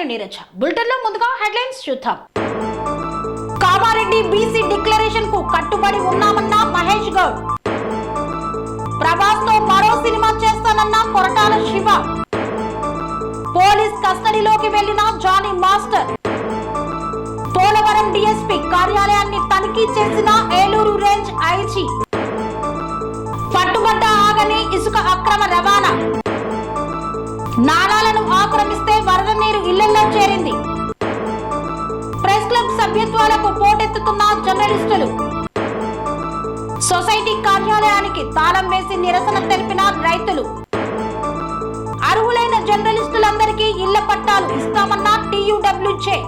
నేను నీరజ. బులెటిన్లో ముందుగా హెడ్లైన్స్ చూద్దాం. కామారెడ్డి బీసీ డిక్లరేషన్ కు కట్టుబడి ఉన్నామన్న మహేష్ గౌడ్. ప్రభాస్ తో మరో సినిమా చేస్తానన్న కొరటాల శివ. పోలీస్ కస్టడీలోకి వెళ్లిన జానీ మాస్టర్. పోలవరం డీఎస్పీ కార్యాలయాన్ని తనిఖీ చేసిన ఏలూరు రేంజ్ ఐజీ. పట్టుబడ్డ ఆగని ఇసుక అక్రమ రవాణా. నాలాలను ఆక్రమిస్తే వరద నీరు ఇళ్లలో చేరింది. ప్రెస్ క్లబ్ సభ్యత్వాలకు పోటెత్తుతున్న జర్నలిస్టులు. సొసైటీ కార్యాలయానికి తాళం వేసి నిరసన తెలిపిన రైతులు. అర్హులైన జర్నలిస్టులందరికీ ఇళ్ల పట్టాలు ఇస్తామన్న టీయూడబ్ల్యూజే.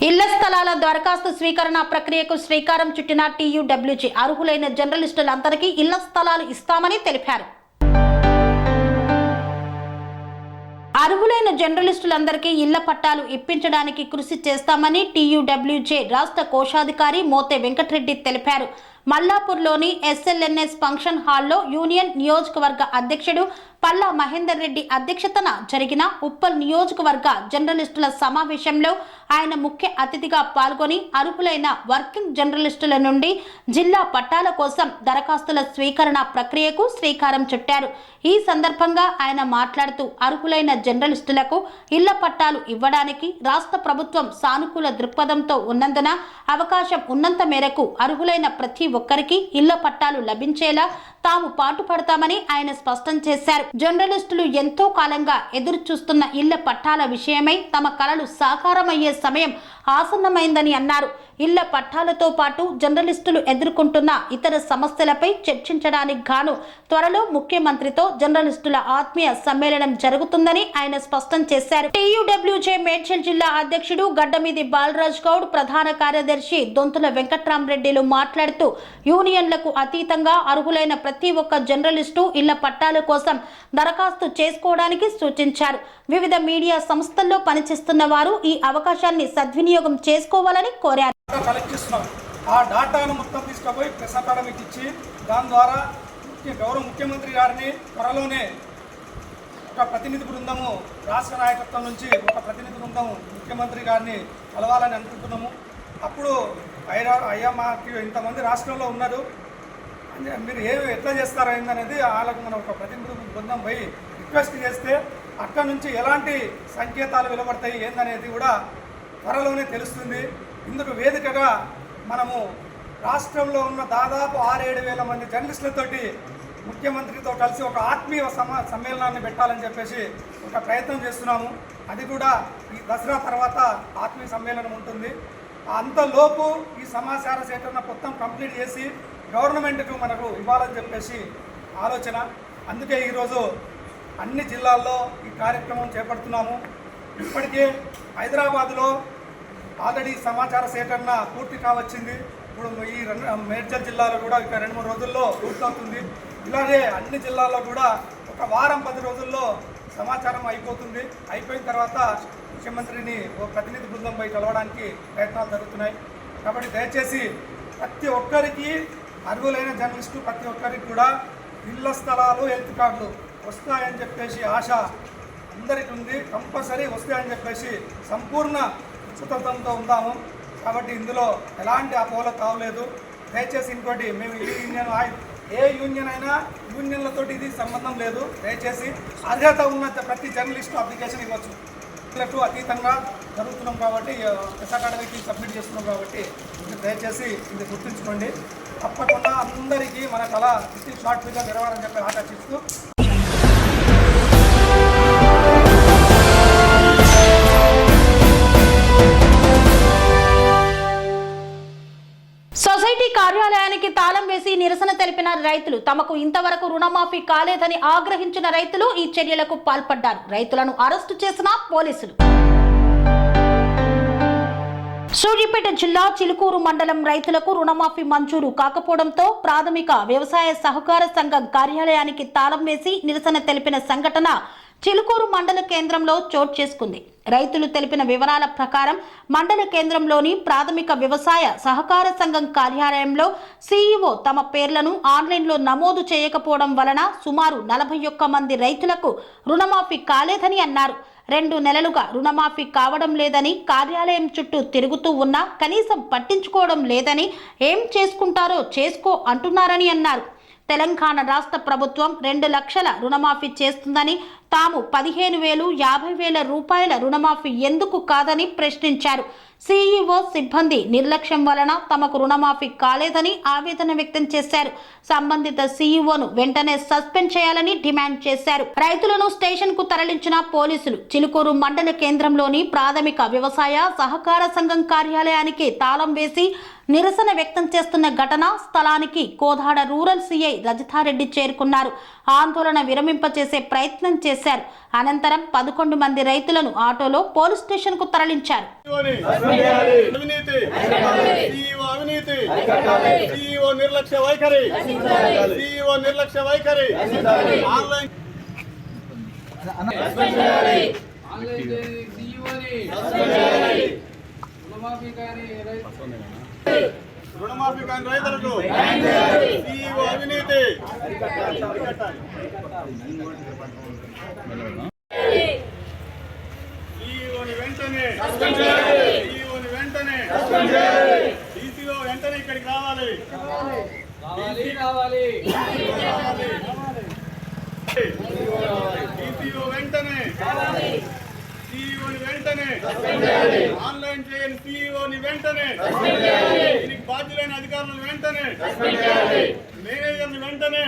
ఇళ్ల స్థలాల దరఖాస్తు స్వీకరణ ప్రక్రియకు శ్రీకారం చుట్టిన టీయూడబ్ల్యూజే అర్హులైన జర్నలిస్టులందరికీ ఇళ్ల స్థలాలు ఇస్తామని తెలిపారు. అర్హులైన జర్నలిస్టులందరికీ ఇళ్ల పట్టాలు ఇప్పించడానికి కృషి చేస్తామని టీయూడబ్ల్యూజే రాష్ట్ర కోశాధికారి మోతే వెంకటరెడ్డి తెలిపారు. మల్లాపూర్లోని ఎస్ఎల్ఎన్ఎస్ ఫంక్షన్ హాల్లో యూనియన్ నియోజకవర్గ అధ్యక్షుడు పల్లా మహేందర్ రెడ్డి అధ్యక్షతన జరిగిన ఉప్పల్ నియోజకవర్గ జర్నలిస్టుల సమావేశంలో ఆయన ముఖ్య అతిథిగా పాల్గొని అర్హులైన వర్కింగ్ జర్నలిస్టుల నుండి జిల్లా పట్టాల కోసం దరఖాస్తుల స్వీకరణ ప్రక్రియకు శ్రీకారం చుట్టారు. ఈ సందర్భంగా ఆయన మాట్లాడుతూ అర్హులైన జర్నలిస్టులకు ఇళ్ల పట్టాలు ఇవ్వడానికి రాష్ట్ర ప్రభుత్వం సానుకూల దృక్పథంతో ఉన్నందున అవకాశం ఉన్నంత మేరకు అర్హులైన ప్రతి ఒక్కరికి ఇళ్ల పట్టాలు లభించేలా తాము పాటుపడతామని ఆయన స్పష్టం చేశారు. జర్నలిస్టులు ఎంతో కాలంగా ఎదురు చూస్తున్న ఇళ్ల పట్టాల విషయమై తమ కలలు సాకారమయ్యే సమయం ఆసన్నమైందని అన్నారు. ఇళ్ల పట్టాలతో పాటు జర్నలిస్టులు ఎదుర్కొంటున్న ఇతర సమస్యలపై చర్చించడానికి గాను త్వరలో ముఖ్యమంత్రితో జర్నలిస్టుల ఆత్మీయ సమ్మేళనం జరుగుతుందని ఆయన స్పష్టం చేశారు. టీయూడబ్ల్యూజే మేడ్చల్ జిల్లా అధ్యక్షుడు గడ్డమీది బాలరాజ్ గౌడ్, ప్రధాన కార్యదర్శి దొంతుల వెంకట్రామరెడ్డిలు మాట్లాడుతూ యూనియన్లకు అతీతంగా అర్హులైన ప్రతి ఒక్క జర్నలిస్టు ఇళ్ల పట్టాల కోసం దరఖాస్తు చేసుకోవడానికి సూచించారు. వివిధ మీడియా సంస్థల్లో పనిచేస్తున్న వారు ఈ అవకాశాన్ని సద్వినియోగం చేసుకోవాలని కోరారు. కలెక్ట్ చేస్తున్నాం. ఆ డాటాను మొత్తం తీసుకుపోయి ప్రెస్ అకాడమీకి ఇచ్చి దాని ద్వారా గౌరవ ముఖ్యమంత్రి గారిని త్వరలోనే ఒక ప్రతినిధి బృందము రాష్ట్ర నాయకత్వం నుంచి ఒక ప్రతినిధి బృందం ముఖ్యమంత్రి గారిని కలవాలని అనుకుంటున్నాము. అప్పుడు అయ్యా మాకు ఇంతమంది రాష్ట్రంలో ఉన్నారు, మీరు ఎట్లా చేస్తారో ఏందనేది వాళ్ళకు మనం ఒక ప్రతినిధి బృందం పోయి రిక్వెస్ట్ చేస్తే అక్కడ నుంచి ఎలాంటి సంకేతాలు వెలువడతాయి ఏందనేది కూడా త్వరలోనే తెలుస్తుంది. ఇందుకు వేదికగా మనము రాష్ట్రంలో ఉన్న దాదాపు 6-7 వేల మంది జర్నలిస్టులతోటి ముఖ్యమంత్రితో కలిసి ఒక ఆత్మీయ సమ్మేళనాన్ని పెట్టాలని చెప్పేసి ఒక ప్రయత్నం చేస్తున్నాము. అది కూడా ఈ దసరా తర్వాత ఆత్మీయ సమ్మేళనం ఉంటుంది. అంతలోపు ఈ సమాచార సేకరణ మొత్తం కంప్లీట్ చేసి గవర్నమెంట్కు మనకు ఇవ్వాలని చెప్పేసి ఆలోచన. అందుకే ఈరోజు అన్ని జిల్లాల్లో ఈ కార్యక్రమం చేపడుతున్నాము. ఇప్పటికే హైదరాబాద్లో ఆల్రెడీ సమాచార సేకరణ పూర్తి కావచ్చింది. ఇప్పుడు ఈ మేడ్చల్ జిల్లాలో కూడా ఇక 2-3 రోజుల్లో పూర్తవుతుంది. ఇలాగే అన్ని జిల్లాల్లో కూడా ఒక వారం 10 రోజుల్లో సమాచారం అయిపోతుంది. అయిపోయిన తర్వాత ముఖ్యమంత్రిని ఓ ప్రతినిధి బృందంపై కలవడానికి ప్రయత్నాలు జరుగుతున్నాయి. కాబట్టి దయచేసి ప్రతి ఒక్కరికి అర్హులైన జర్నలిస్టు ప్రతి ఒక్కరికి కూడా ఇళ్ల స్థలాలు, హెల్త్ కార్డులు వస్తాయని చెప్పేసి ఆశ అందరికీ ఉంది. కంపల్సరీ వస్తాయని చెప్పేసి సంపూర్ణ ఉచితంతో ఉందాము. కాబట్టి ఇందులో ఎలాంటి అపోహ తావలేదు. దయచేసి ఇంకోటి, మేము ఈ యూనియన్ ఏ యూనియన్ అయినా యూనియన్లతో ఇది సంబంధం లేదు. దయచేసి అర్హత ఉన్న ప్రతి జర్నలిస్టు అప్లికేషన్ ఇవ్వచ్చు. వీళ్ళకు అతీతంగా జరుగుతున్నాం కాబట్టి ప్రెస్ అకాడమీకి సబ్మిట్ చేస్తున్నాం కాబట్టి దయచేసి ఇది గుర్తుంచుకోండి. తప్పకుండా అందరికీ మన కళ షార్ట్ ఫిల్గా నెరవేరని చెప్పి ఆకర్షిస్తూ సొసైటీ కార్యాలయానికి తాళం వేసి నిరసన తెలిపిన రైతులు. తమకు ఇంతవరకు రుణమాఫీ కాలేదని ఆగ్రహించిన రైతులు ఈ చర్యలకు పాల్పడ్డారు. రైతులను అరెస్టు చేసిన పోలీసులు. సూర్యాపేట జిల్లా చిలుకూరు మండలం రైతులకు రుణమాఫీ మంజూరు కాకపోవడంతో ప్రాథమిక వ్యవసాయ సహకార సంఘం కార్యాలయానికి తాళం వేసి నిరసన తెలిపిన సంఘటన చిలుకూరు మండల కేంద్రంలో చోటు చేసుకుంది. రైతులు తెలిపిన వివరాల ప్రకారం మండల కేంద్రంలోని ప్రాథమిక వ్యవసాయ సహకార సంఘం కార్యాలయంలో సీఈఓ తమ పేర్లను ఆన్లైన్లో నమోదు చేయకపోవడం వలన సుమారు 41 మంది రైతులకు రుణమాఫీ కాలేదని అన్నారు. 2 నెలలుగా రుణమాఫీ కావడం లేదని, కార్యాలయం చుట్టూ తిరుగుతూ ఉన్నా కనీసం పట్టించుకోవడం లేదని, ఏం చేసుకుంటారో చేసుకో అంటున్నారని అన్నారు. తెలంగాణ రాష్ట్ర ప్రభుత్వం 2 లక్షల రుణమాఫీ చేస్తుందని, తాము 15,000, 50,000 రూపాయల రుణమాఫీ ఎందుకు కాదని ప్రశ్నించారు. సీఈఓ సిబ్బంది నిర్లక్ష్యం వలన తమకు రుణమాఫీ కాలేదని ఆవేదన వ్యక్తం చేశారు. సంబంధిత సీఈఓను వెంటనే సస్పెండ్ చేయాలని డిమాండ్ చేశారు. రైతులను స్టేషన్ కు తరలించిన పోలీసులు చిలుకూరు మండల కేంద్రంలోని ప్రాథమిక వ్యవసాయ సహకార సంఘం కార్యాలయానికి తాళం వేసి నిరసన వ్యక్తం చేస్తున్న ఘటన స్థలానికి కోదాడ రూరల్ సీఐ రజితారెడ్డి చేరుకున్నారు. ఆందోళన విరమింపచేసే ప్రయత్నం చేశారు. అనంతరం 11 మంది రైతులను ఆటోలో పోలీస్ స్టేషన్ కు తరలించారు. రుణమాఫీ కాని రైతులకు సీఈఓ అవినీతి సీఈఓని వెంటనే డీసీఓ వెంటనే ఇక్కడికి రావాలి. డీసీఓ వెంటనే సీఈఓని వెంటనే ఆన్లైన్ చేయని సీఈఓని వెంటనే దీనికి బాధ్యులైన అధికారులను వెంటనే మేనేజర్ని వెంటనే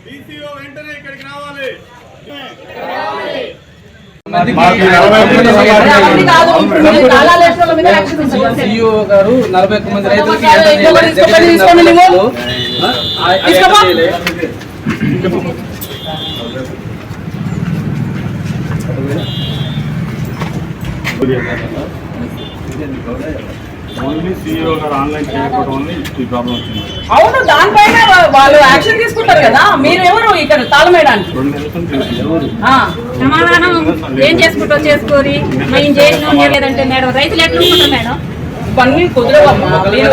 డీసీఓ వెంటనే ఇక్కడికి రావాలి. సీఈఓ గారు 41 మంది రైతులకి సీఈఓ గారు ఆన్లైన్ చేయకపోవడం వల్ల ఈ ప్రాబ్లం వచ్చింది. అవును, దానిపైన వాళ్ళు యాక్షన్ తీసుకుంటారు కదా. మీరు ఎవరు ఇక్కడ తాళం వేయడానికి? సమాధానం ఏం చేసుకుంటో చేసుకోరి, మేము చేయను లేదంటే మేడం రైతులు ఎట్లా ఉంటారు మేడం? ఇవన్నీ కుదరవమ్మా. మీరు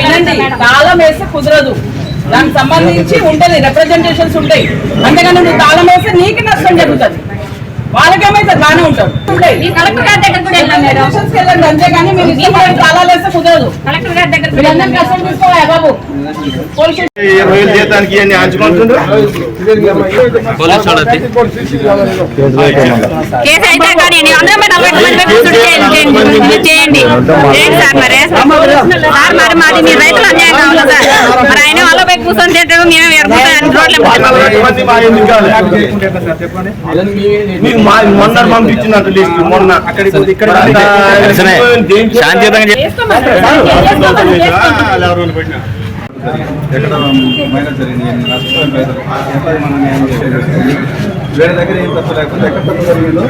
వినండి, తాళం వేస్తే కుదరదు. దానికి సంబంధించి ఉంటుంది, రిప్రజెంటేషన్స్ ఉంటాయి. అంతేగాని నువ్వు తాళం వేస్తే నీకు నష్టం జరుగుతుంది, వాళ్ళకేమైతే బాగానే ఉంటారు. కలెక్టర్ గారి దగ్గర కూడా వెళ్ళాం మేడం. వెళ్ళండి, అంతేగాని మీరు తాళాలు వేస్తే కుదరదు. కలెక్టర్ గారి దగ్గర మీరందరూ కష్టం తీసుకోవాలి బాబు. పోలీస్ జీతానికి ఇవన్నీ ఆంచుకుంటుండ్రు. కేసు అయితే కానీ అందరం మీద 40 మంది చేయండి సార్. మరి సార్ మరి మాది మీ రైతులు అన్యాయం కావాలి సార్. మరి ఆయన వాళ్ళ పోయి కూర్చొని తింటాడు, మేమే రోడ్లు మొన్న పంపించినట్టు లిస్ట్ మొన్న ఎక్కడ మైనస్ జరిగింది నష్టపోయిన రైతులు మనం వేరే దగ్గర ఏం తప్పు లేకుండా ఎక్కడ తప్పు జరిగిందో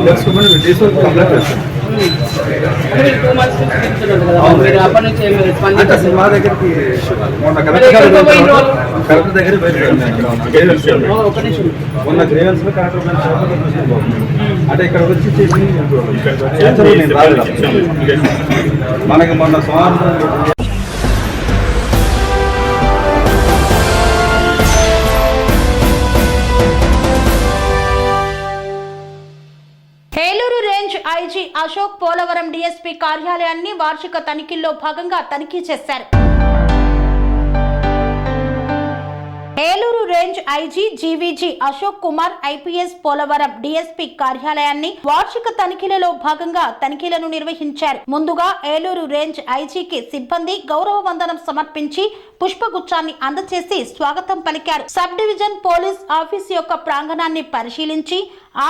తెలుసుకుని డీసీఓ కంప్లైంట్ చేస్తాం. అంటే మా దగ్గరికి మొన్న కలెక్టర్ దగ్గర మొన్న గ్రీవెన్స్ లో కలెక్టర్ అంటే ఇక్కడ వచ్చి చేసి మనకి మొన్న సోమవారం Eluru range IG Ashok Polavaram DSP కార్యాలయాన్ని వార్షిక తనిఖీల్లో భాగంగా తనిఖీ చేశారు. Eluru range IG GVG Ashok Kumar IPS Polavaram DSP కార్యాలయాన్ని వార్షిక తనిఖీలలో భాగంగా తనిఖీలను నిర్వహించారు. ముందుగా ఏలూరు రేంజ్ ఐజీకి సిబ్బంది గౌరవ వందనం సమర్పించి పుష్పగుచ్చాన్ని అందజేసి స్వాగతం పలికారు. సబ్ డివిజన్ పోలీస్ ఆఫీస్ యొక్క ప్రాంగణాన్ని పరిశీలించి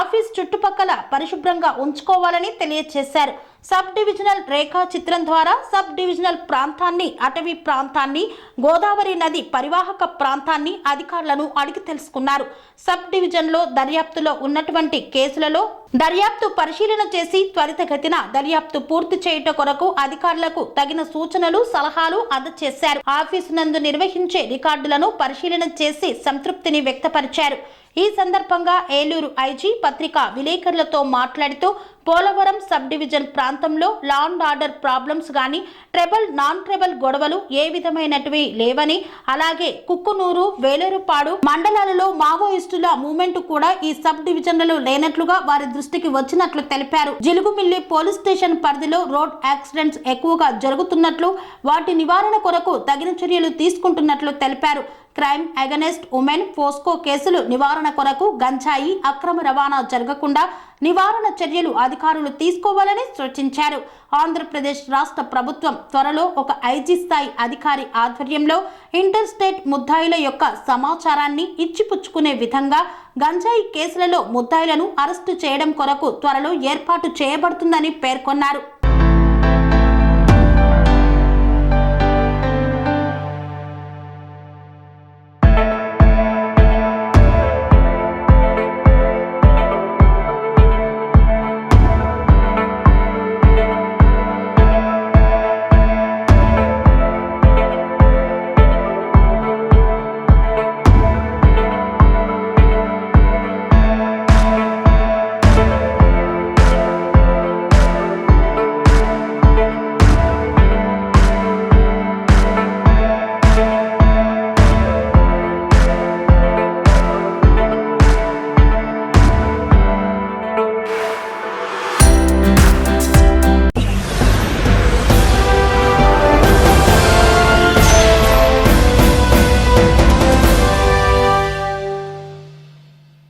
ఆఫీస్ చుట్టుపక్కల పరిశుభ్రంగా ఉంచుకోవాలని తెలియజేశారు. సబ్ డివిజనల్ రేఖా చిత్రం ద్వారా సబ్ డివిజనల్ ప్రాంతాన్ని, అటవీ ప్రాంతాన్ని, గోదావరి నది పరివాహక ప్రాంతాన్ని అధికారులను అడిగి తెలుసుకున్నారు. సబ్ డివిజన్లో దర్యాప్తులో ఉన్నటువంటి కేసులలో దర్యాప్తు పరిశీలన చేసి త్వరితగతిన దర్యాప్తు పూర్తి చేయట కొరకు అధికారులకు తగిన సూచనలు, సలహాలు అందజేశారు. ఆఫీసు నందు నిర్వహించే రికార్డులను పరిశీలన చేసి సంతృప్తిని వ్యక్తపరిచారు. ఈ సందర్భంగా ఏలూరు ఐజీ పత్రికా విలేకరులతో మాట్లాడుతూ పోలవరం సబ్ డివిజన్ ప్రాంతంలో లా అండ్ ఆర్డర్ ప్రాబ్లమ్స్ గాని, ట్రెబల్, నాన్ ట్రెబల్ గొడవలు ఏ విధమైనటివి లేవని, అలాగే కుక్కునూరు, వేలేరుపాడు మండలాలలో మావోయిస్టుల మూవ్మెంట్ కూడా ఈ సబ్ డివిజన్లలో లేనట్లుగా వారి దృష్టికి వచ్చినట్లు తెలిపారు. జిలుగుమిల్లి పోలీస్ స్టేషన్ పరిధిలో రోడ్ యాక్సిడెంట్స్ ఎక్కువగా జరుగుతున్నట్లు, వాటి నివారణ కొరకు తగిన చర్యలు తీసుకుంటున్నట్లు తెలిపారు. క్రైమ్ అగెనెస్ట్ ఉమెన్, పోస్కో కేసులు నివారణ కొరకు గంజాయి అక్రమ రవాణా జరగకుండా నివారణ చర్యలు అధికారులు తీసుకోవాలని సూచించారు. ఆంధ్రప్రదేశ్ రాష్ట్ర ప్రభుత్వం త్వరలో ఒక ఐజీ స్థాయి అధికారి ఆధ్వర్యంలో ఇంటర్ స్టేట్ ముద్దాయిల యొక్క సమాచారాన్ని ఇచ్చిపుచ్చుకునే విధంగా గంజాయి కేసులలో ముద్దాయిలను అరెస్టు చేయడం కొరకు త్వరలో ఏర్పాటు చేయబడుతుందని పేర్కొన్నారు.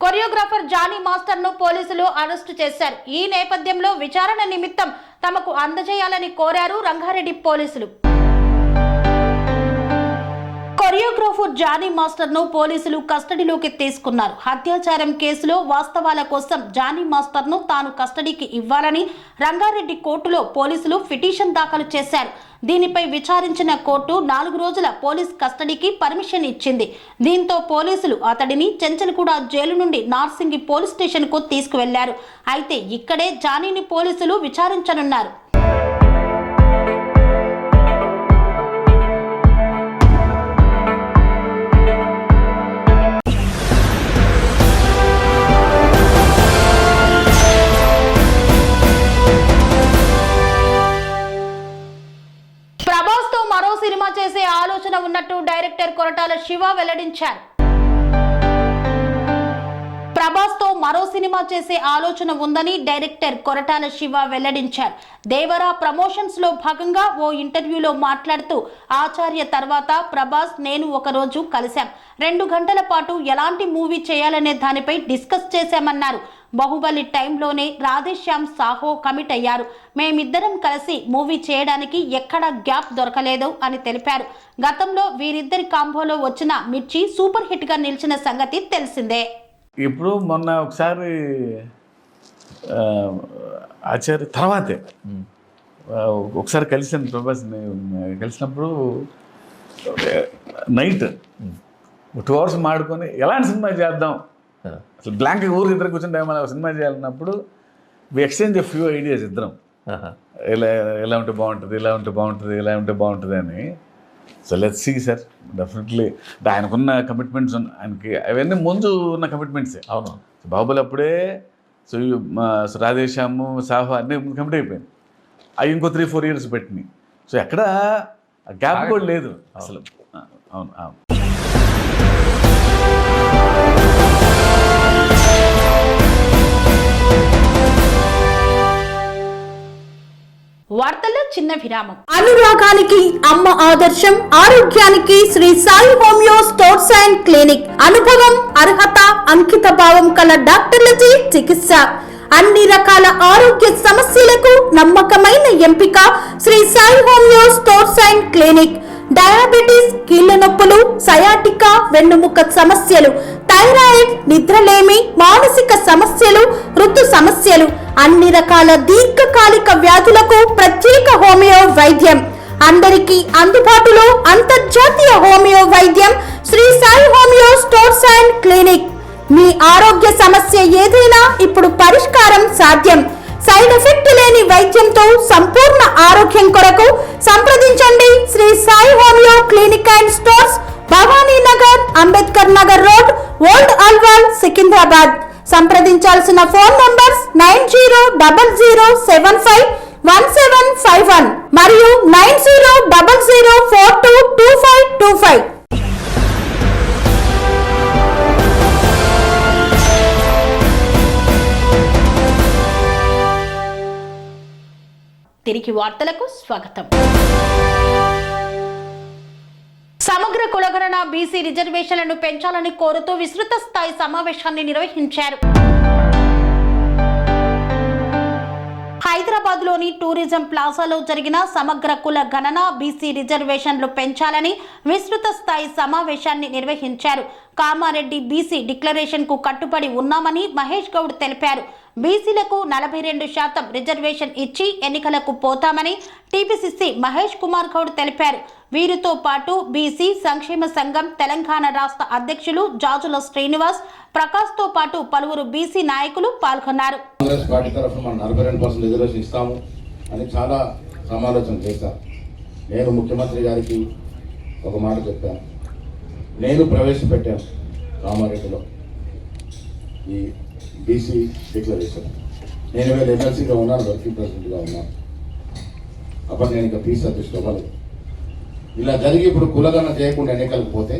కొరియోగ్రాఫర్ జానీ మాస్టర్ ను పోలీసులు అరెస్టు చేశారు. ఈ నేపథ్యంలో విచారణ నిమిత్తం తమకు అందజేయాలని కోరారు రంగారెడ్డి పోలీసులు. కొరియోగ్రాఫర్ జానీ మాస్టర్ ను పోలీసులు కస్టడీలోకి తీసుకున్నారు. అత్యాచారం కేసులో వాస్తవాల కోసం జానీ మాస్టర్ ను తాను కస్టడీకి ఇవ్వాలని రంగారెడ్డి కోర్టులో పోలీసులు పిటిషన్ దాఖలు చేశారు. దీనిపై విచారించిన కోర్టు 4 రోజుల పోలీస్ కస్టడీకి పర్మిషన్ ఇచ్చింది. దీంతో పోలీసులు అతడిని చెంచల్గూడ జైలు నుండి నార్సింగి పోలీస్ స్టేషన్ కు తీసుకువెళ్లారు. అయితే ఇక్కడే జానీని పోలీసులు విచారించనున్నారు. సినిమా చేసే ఆలోచన ఉన్నట్టు డైరెక్టర్ కొరటాల శివ వెల్లడించారు. ప్రభాస్ తో మరో సినిమా చేసే ఆలోచన ఉందని డైరెక్టర్ కొరటాల శివ వెల్లడించారు. దేవరా ప్రమోషన్స్ లో భాగంగా ఓ ఇంటర్వ్యూలో మాట్లాడుతూ ఆచార్య తర్వాత ప్రభాస్, నేను ఒక రోజు కలిశాం. 2 గంటల పాటు ఎలాంటి మూవీ చేయాలనే దానిపై డిస్కస్ చేశామన్నారు. బాహుబలి టైంలోనే రాధేశ్యామ్ సాహో కమిట్ అయ్యారు. మేమిద్దరం కలిసి మూవీ చేయడానికి ఎక్కడా గ్యాప్ దొరకలేదు అని తెలిపారు. గతంలో వీరిద్దరి కాంబోలో వచ్చిన మిర్చి సూపర్ హిట్ గా నిలిచిన సంగతి తెలిసిందే. ఇప్పుడు మొన్న ఒకసారి ఆచార్య తర్వాతే ఒకసారి కలిసాను ప్రభాస్ని. కలిసినప్పుడు నైట్ 2 hours మాడుకొని ఎలాంటి సినిమా చేద్దాం, అసలు బ్లాంక్ ఊరికి ఇద్దరు కూర్చుని టైం సినిమా చేయాలన్నప్పుడు we exchange a few ideas ఇద్దరం. ఎలా ఉంటే బాగుంటుంది, ఇలా ఉంటే బాగుంటుంది, ఇలా ఉంటే బాగుంటుంది అని. So let's see sir, definitely ఆయనకున్న కమిట్మెంట్స్, ఆయనకి అవన్నీ ముందు ఉన్న కమిట్మెంట్సే. అవును, బాహుబలి అప్పుడే సో రాధేశ్యాము సాహో అన్నీ కమిట్ అయిపోయింది. అవి ఇంకో 3-4 years పెట్టినాయి. సో ఎక్కడ గ్యాప్ కూడా లేదు అసలు. అవును. వార్తల్లో చిన్న విరామం. అనురాగానికి అమ్మ ఆదర్శం, ఆరోగ్యానికి Shri Sai homeo stores and clinic. అనుభవం, అర్హత, అంకిత భావం కల డాక్టర్లచే చికిత్స. అన్ని రకాల ఆరోగ్య సమస్యలకు నమ్మకమైన ఎంపిక Shri Sai homeo stores and clinic. Diabetes, కీళ్ల నొప్పులు, సయాటికా, వెన్నుముక సమస్యలు, థైరాయిడ్, నిద్రలేమి, మానసిక సమస్యలు, ఋతు సమస్యలు, అన్ని రకాల దీర్ఘకాలిక వ్యాధులకు ప్రత్యేక హోమియో వైద్యం. అందరికీ అందుబాటులో అంతర్జాతీయ హోమియో వైద్యం Shri Sai homeo stores and clinic. మీ ఆరోగ్య సమస్య ఏదైనా ఇప్పుడు పరిష్కారం సాధ్యం. సైడ్ ఎఫెక్ట్ లేని వైద్యంతో సంపూర్ణ ఆరోగ్యం కొరకు సంప్రదించండి Shri Sai homeo clinic and stores, Bhavani Nagar, Ambedkar Nagar road, old Alwal, Secunderabad. సంప్రదించాల్సిన ఫోన్ నంబర్స్ 9000751751 మరియు 9000422525. తిరిగి వార్తలకు స్వాగతం. సమగ్ర కులగణన బీసీ రిజర్వేషన్లను పెంచాలని కోరుతూ విస్తృత స్థాయి సమావేశాన్ని నిర్వహించారు. హైదరాబాద్ లోని టూరిజం ప్లాజాలో జరిగిన సమగ్ర కుల గణన బీసీ రిజర్వేషన్లు పెంచాలని విస్తృత స్థాయి సమావేశాన్ని నిర్వహించారు. కామారెడ్డి బీసీ డిక్లరేషన్ కు కట్టుబడి ఉన్నామని మహేష్ గౌడ్ తెలిపారు. బీసీలకు 42% రిజర్వేషన్ ఇచ్చి ఎన్నికలకు పోతామని టీపీసీసీ మహేష్ కుమార్ గౌడ్ తెలిపారు. వీరితో పాటు బీసీ సంక్షేమ సంఘం తెలంగాణ రాష్ట్ర అధ్యక్షులు జాజుల శ్రీనివాస్, ప్రకాష్ తో పాటు పలువురు బీసీ నాయకులు పాల్గొన్నారు. కాంగ్రెస్ పార్టీ తరఫున మనం 42% రిజర్వేషన్ ఇస్తాము అని చాలా సమాలోచన చేశాను. నేను ముఖ్యమంత్రి గారికి ఒక మాట చెప్పాను. నేను ప్రవేశపెట్టాను కామారెడ్డిలో ఈ బీసీ డిక్లరేషన్. నేను వేరే ఎమ్మెల్సీగా ఉన్నాను, వర్కింగ్ ప్రెసిడెంట్గా ఉన్నాను. అప్పుడు నేను ఇంకా పీసీ అధ్యక్షుడు అవ్వలేదు. ఇలా జరిగి ఇప్పుడు కులగణన చేయకుండా ఎన్నికలకు పోతే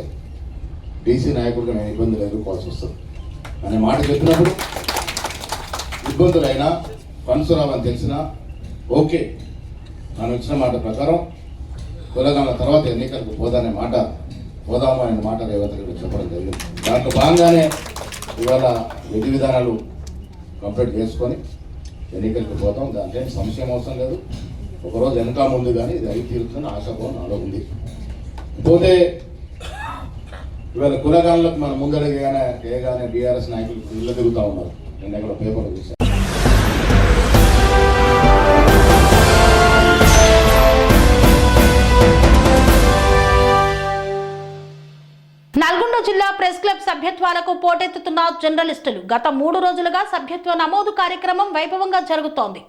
బీసీ నాయకుడిగా నేను ఇబ్బందులు ఎదుర్కోవాల్సి వస్తుంది అనే మాట చెప్పినప్పుడు ఇబ్బందులైనా ఫండ్స్ రావని తెలిసినా ఓకే, మనం ఇచ్చిన మాట ప్రకారం కులగణన తర్వాత ఎన్నికలకు పోదాము అనే మాట రేవంత్ రెడ్డి చెప్పడం జరిగింది. దాంట్లో భాగంగానే ఇవాళ విధి విధానాలు కంప్లీట్ చేసుకొని ఎన్నికలకు పోతాం. దాంట్లో సంశయం అవసరం లేదు. ఒకరోజు వెనక ముందు కానీ ఇది అయి తీరుతున్న ఆశాభావం నాలో ఉంది. పోతే ఇవాళ కులగాళ్ళకు మన ముందడగానే బీఆర్ఎస్ నాయకులు ఇళ్ళ తిరుగుతూ ఉన్నారు. నేను ఎక్కడ పేపర్లు చూశాను. నల్గొండ జిల్లా ప్రెస్ క్లబ్ సభ్యత్వాలకు పోటెత్తుతున్న జర్నలిస్టులు. గత 3 రోజులుగా సభ్యత్వ నమోదు కార్యక్రమం వైభవంగా జరుగుతోంది.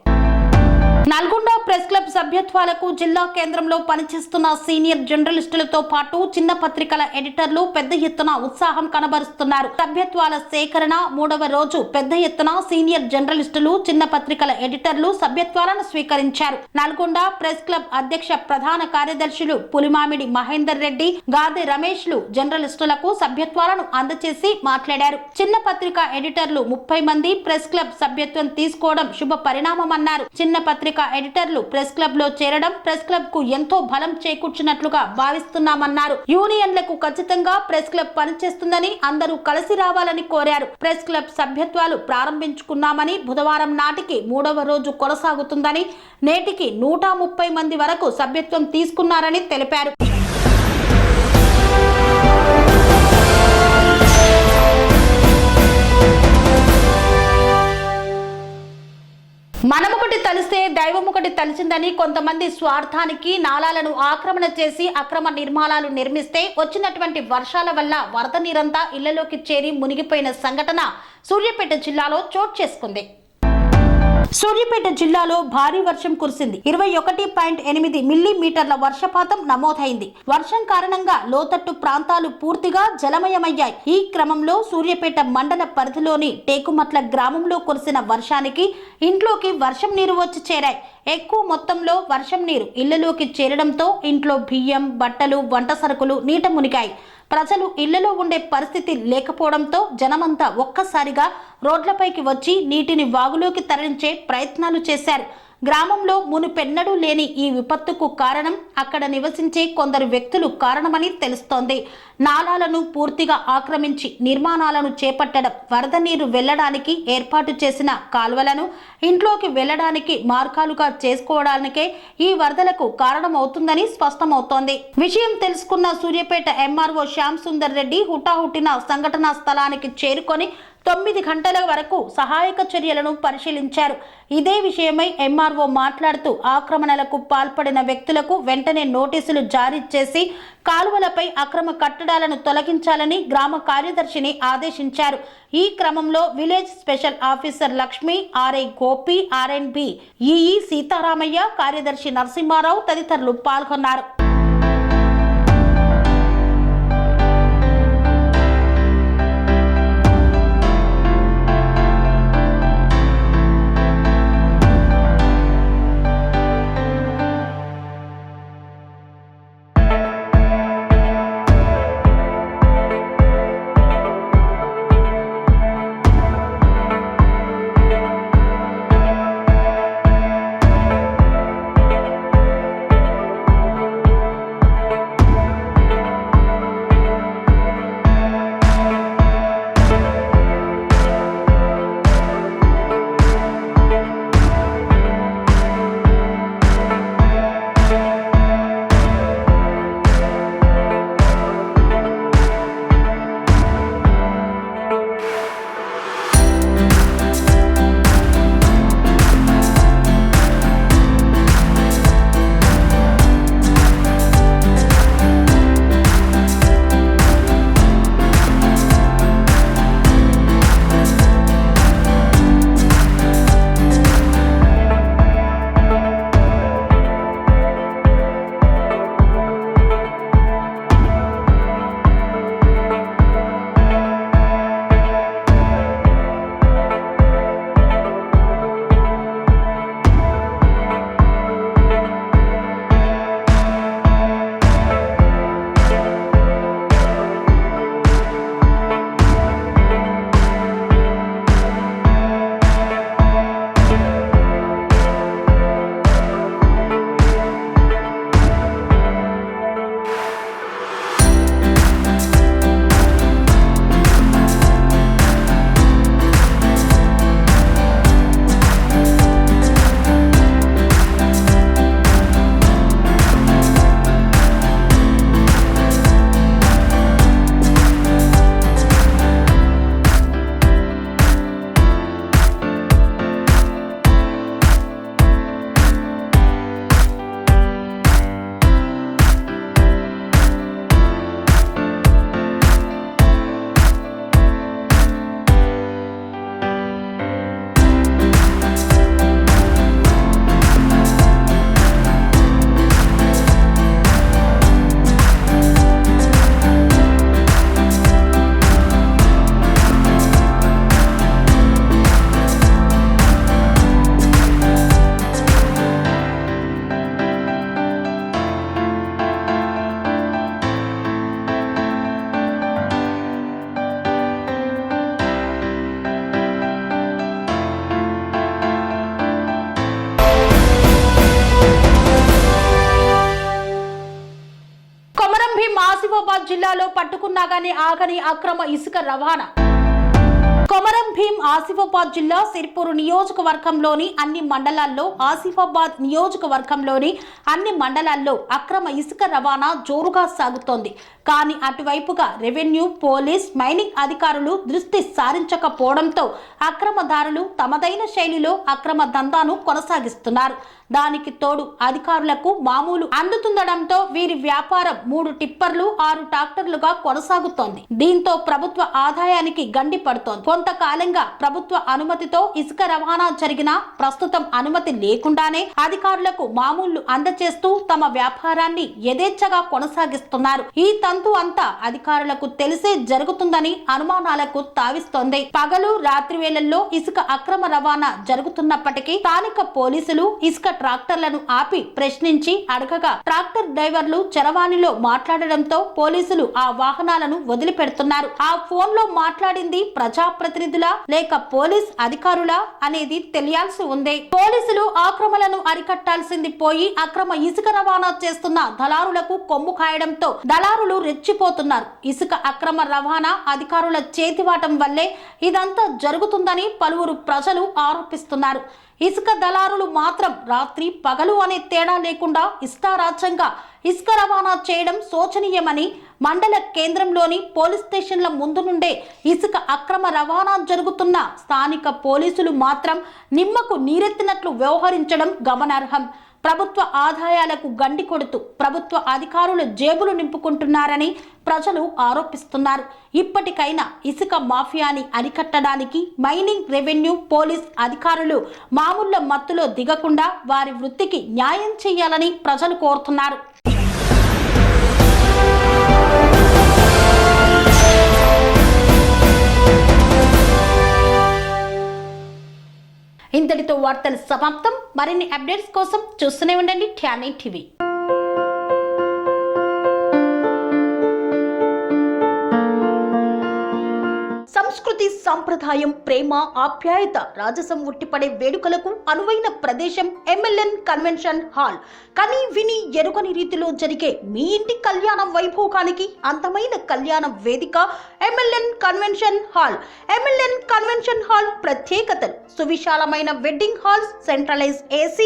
నల్గొండ ప్రెస్ క్లబ్ సభ్యత్వాలకు జిల్లా కేంద్రంలో పనిచేస్తున్న సీనియర్ జర్నలిస్టులతో పాటు చిన్న పత్రికల ఎడిటర్లు పెద్ద ఎత్తున ఉత్సాహం కనబరుస్తున్నారు. సభ్యత్వాల సేకరణ 3వ రోజు పెద్ద ఎత్తున సీనియర్ జర్నలిస్టులు, చిన్న పత్రికల ఎడిటర్లు సభ్యత్వాలను స్వీకరించారు. నల్గొండ ప్రెస్ క్లబ్ అధ్యక్ష ప్రధాన కార్యదర్శులు పులిమామిడి మహేందర్ రెడ్డి, గాదె రమేష్లు జర్నలిస్టులకు సభ్యత్వాలను అందజేసి మాట్లాడారు. చిన్న పత్రిక ఎడిటర్లు 30 మంది ప్రెస్ క్లబ్ సభ్యత్వం తీసుకోవడం శుభ పరిణామమన్నారు. చిన్న పత్రిక ఎడిటర్లు ప్రెస్ క్లబ్ లో చేరడం ప్రెస్ క్లబ్ కు ఎంతో బలం చేకూర్చినట్లుగా భావిస్తున్నామన్నారు. యూనియన్లకు ఖచ్చితంగా ప్రెస్ క్లబ్ పనిచేస్తుందని అందరూ కలిసి రావాలని కోరారు. ప్రెస్ క్లబ్ సభ్యత్వాలు ప్రారంభించుకున్నామని, బుధవారం నాటికి 3వ రోజు కొనసాగుతుందని, నేటికి 130 మంది వరకు సభ్యత్వం తీసుకున్నారని తెలిపారు. మనమొకటి తలిస్తే దైవమొకటి తలిచిందని కొంతమంది స్వార్థానికి నాలాలను ఆక్రమణ చేసి అక్రమ నిర్మాణాలు నిర్మిస్తే వచ్చినటువంటి వర్షాల వల్ల వరద నీరంతా ఇళ్లలోకి చేరి మునిగిపోయిన సంఘటన సూర్యాపేట జిల్లాలో చోటు చేసుకుంది. సూర్యాపేట జిల్లాలో భారీ వర్షం కురిసింది. 21.8 మిల్లీమీటర్ల వర్షపాతం నమోదైంది. వర్షం కారణంగా లోతట్టు ప్రాంతాలు పూర్తిగా జలమయమయ్యాయి. ఈ క్రమంలో సూర్యాపేట మండల పరిధిలోని టేకుమట్ల గ్రామంలో కురిసిన వర్షానికి ఇంట్లోకి వర్షం నీరు వచ్చి చేరాయి. ఎక్కువ మొత్తంలో వర్షం నీరు ఇళ్లలోకి చేరడంతో ఇంట్లో బియ్యం, బట్టలు, వంట సరుకులు నీట మునిగాయి. ప్రజలు ఇళ్లలో ఉండే పరిస్థితి లేకపోవడంతో జనమంతా ఒక్కసారిగా రోడ్లపైకి వచ్చి నీటిని వాగులోకి తరలించే ప్రయత్నాలు చేశారు. గ్రామంలో మునుపెన్నడూ లేని ఈ విపత్తుకు కారణం అక్కడ నివసించే కొందరు వ్యక్తులు కారణమని తెలుస్తోంది. నాలాలను పూర్తిగా ఆక్రమించి నిర్మాణాలను చేపట్టడం, వరద నీరు వెళ్లడానికి ఏర్పాటు చేసిన కాల్వలను ఇంట్లోకి వెళ్లడానికి మార్గాలుగా చేసుకోవడానికే ఈ వరదలకు కారణమవుతుందని స్పష్టమవుతోంది. విషయం తెలుసుకున్న సూర్యాపేట ఎంఆర్ఓ శ్యామ్ సుందర్ రెడ్డి హుటాహుటిన సంఘటనా స్థలానికి చేరుకొని 9 గంటల వరకు సహాయక చర్యలను పరిశీలించారు. ఇదే విషయమై ఎంఆర్ఓ మాట్లాడుతూ ఆక్రమణలకు పాల్పడిన వ్యక్తులకు వెంటనే నోటీసులు జారీ చేసి కాలువలపై అక్రమ కట్టడాలను తొలగించాలని గ్రామ కార్యదర్శిని ఆదేశించారు. ఈ క్రమంలో village special officer Lakshmi, RI Gopi, R&B EE Seetharamaiah, కార్యదర్శి నరసింహారావు తదితరులు పాల్గొన్నారు. ఆసిఫాబాద్ జిల్లాలో పట్టుకున్నా గానీ ఆగని అక్రమ ఇసుక రవాణా. కొమరం భీం ఆసిఫాబాద్ జిల్లా సిర్పూర్ నియోజకవర్గంలోని అన్ని మండలాల్లో ఆసిఫాబాద్ నియోజకవర్గంలోని అన్ని మండలాల్లో అక్రమ ఇసుక రవాణా జోరుగా సాగుతోంది. కానీ అటువైపుగా రెవెన్యూ, పోలీస్, మైనింగ్ అధికారులు దృష్టి సారించకపోవడంతో అక్రమదారులు తమదైన శైలిలో అక్రమ దందాను కొనసాగిస్తున్నారు. దానికి తోడు అధికారులకు మామూలు అందుతుండడంతో వీరి వ్యాపారం 3 టిప్పర్లు 6 ట్రాక్టర్లుగా కొనసాగుతోంది. దీంతో ప్రభుత్వ ఆదాయానికి గండి పడుతోంది. కొంతకాలంగా ప్రభుత్వ అనుమతితో ఇసుక రవాణా జరిగినా ప్రస్తుతం అనుమతి లేకుండానే అధికారులకు మామూళ్లు అందచేస్తూ తమ వ్యాపారాన్ని యథేచ్ఛగా కొనసాగిస్తున్నారు. ఈ తంతు అంతా అధికారులకు తెలిసే జరుగుతుందని అనుమానాలకు తావిస్తోంది. పగలు రాత్రి వేళల్లో ఇసుక అక్రమ రవాణా జరుగుతున్నప్పటికీ స్థానిక పోలీసులు ఇసుక ట్రాక్టర్లను ఆపి ప్రశ్నించి అడగగా ట్రాక్టర్ డ్రైవర్లు చరవాణిలో మాట్లాడడంతో పోలీసులు ఆ వాహనాలను వదిలిపెడుతున్నారు. ఆ ఫోన్ లో మాట్లాడింది ప్రజాప్రతినిధులా లేక పోలీస్ అధికారులా అనేది తెలియాల్సి ఉంది. పోలీసులు ఆక్రమణలను అరికట్టాల్సింది పోయి అక్రమ ఇసుక రవాణా చేస్తున్న దళారులకు కొమ్ము కాయడంతో దళారులు రెచ్చిపోతున్నారు. ఇసుక అక్రమ రవాణా అధికారుల చేతివాటం వల్లే ఇదంతా జరుగుతుందని పలువురు ప్రజలు ఆరోపిస్తున్నారు. ఇసుక దళారులు మాత్రం రాత్రి పగలు అనే తేడా లేకుండా ఇష్టారాజ్యంగా ఇసుక రవాణా చేయడం శోచనీయమని మండల కేంద్రంలోని పోలీస్ స్టేషన్ల ముందు నుండే ఇసుక అక్రమ రవాణా జరుగుతున్న స్థానిక పోలీసులు మాత్రం నిమ్మకు నీరెత్తినట్లు వ్యవహరించడం గమనార్హం. ప్రభుత్వ ఆదాయాలకు గండి కొడుతూ ప్రభుత్వ అధికారులు జేబులు నింపుకుంటున్నారని ప్రజలు ఆరోపిస్తున్నారు. ఇప్పటికైనా ఇసుక మాఫియాని అరికట్టడానికి మైనింగ్, రెవెన్యూ, పోలీస్ అధికారులు మామూళ్ల మత్తులో దిగకుండా వారి వృత్తికి న్యాయం చేయాలని ప్రజలు కోరుతున్నారు. ఇంతటితో వార్తలు సమాప్తం. మరిన్ని అప్డేట్స్ కోసం చూస్తూనే ఉండండి ట్యానీ టీవీ. సంస్కృతి, సంప్రదాయం, ప్రేమ, ఆప్యాయత, రాజసం ఉట్టిపడే వేడుకలకు అనువైన ప్రదేశం MLN కన్వెన్షన్ హాల్. కని విని ఎరుగని రీతిలో జరిగే మీ ఇంటి కళ్యాణ వైభోగానికి అందమైన కళ్యాణ వేదిక MLN convention hall. MLN convention hall ప్రత్యేకతలు: సువిశాలమైన wedding halls, centralize AC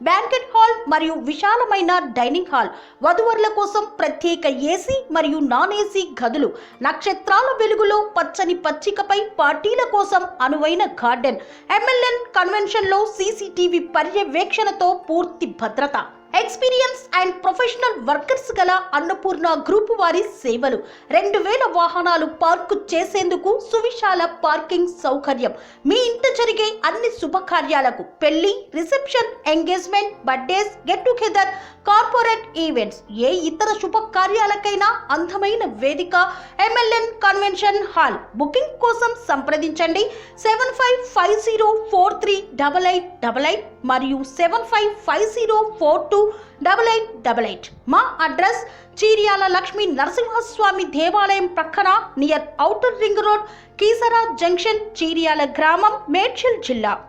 banquet hall మరియు విశాలమైన డైనింగ్ హాల్, వధువరుల కోసం ప్రత్యేక AC మరియు నాన్ AC గదులు, నక్షత్రాల వెలుగులో పచ్చని పచ్చికపై పార్టీల కోసం అనువైన గార్డెన్. MLN కన్వెన్షన్ లో CCTV పర్యవేక్షణతో పూర్తి భద్రత. ఎక్స్పీరియన్స్ అండ్ ప్రొఫెషనల్ వర్కర్స్ గల అన్నపూర్ణ గ్రూప్ వారి సేవలు. 2000 వాహనాలు పార్కు చేసేందుకు సువిశాల పార్కింగ్ సౌకర్యం. మీ ఇంట జరిగే అన్ని శుభకార్యాలకు, పెళ్లి, reception, engagement, birthdays, get together, corporate events, ఏ ఇతర శుభకార్యాలకైనా అందమైన వేదిక MLN కన్వెన్షన్ హాల్. బుకింగ్ కోసం సంప్రదించండి 7550438888 మరియు 7550428888. మా అడ్రస్ చీర్యాల లక్ష్మీ నరసింహస్వామి దేవాలయం ప్రక్కన, near outer ring road, Keesara junction, Cheeryal గ్రామం, మేడ్చల్ జిల్లా.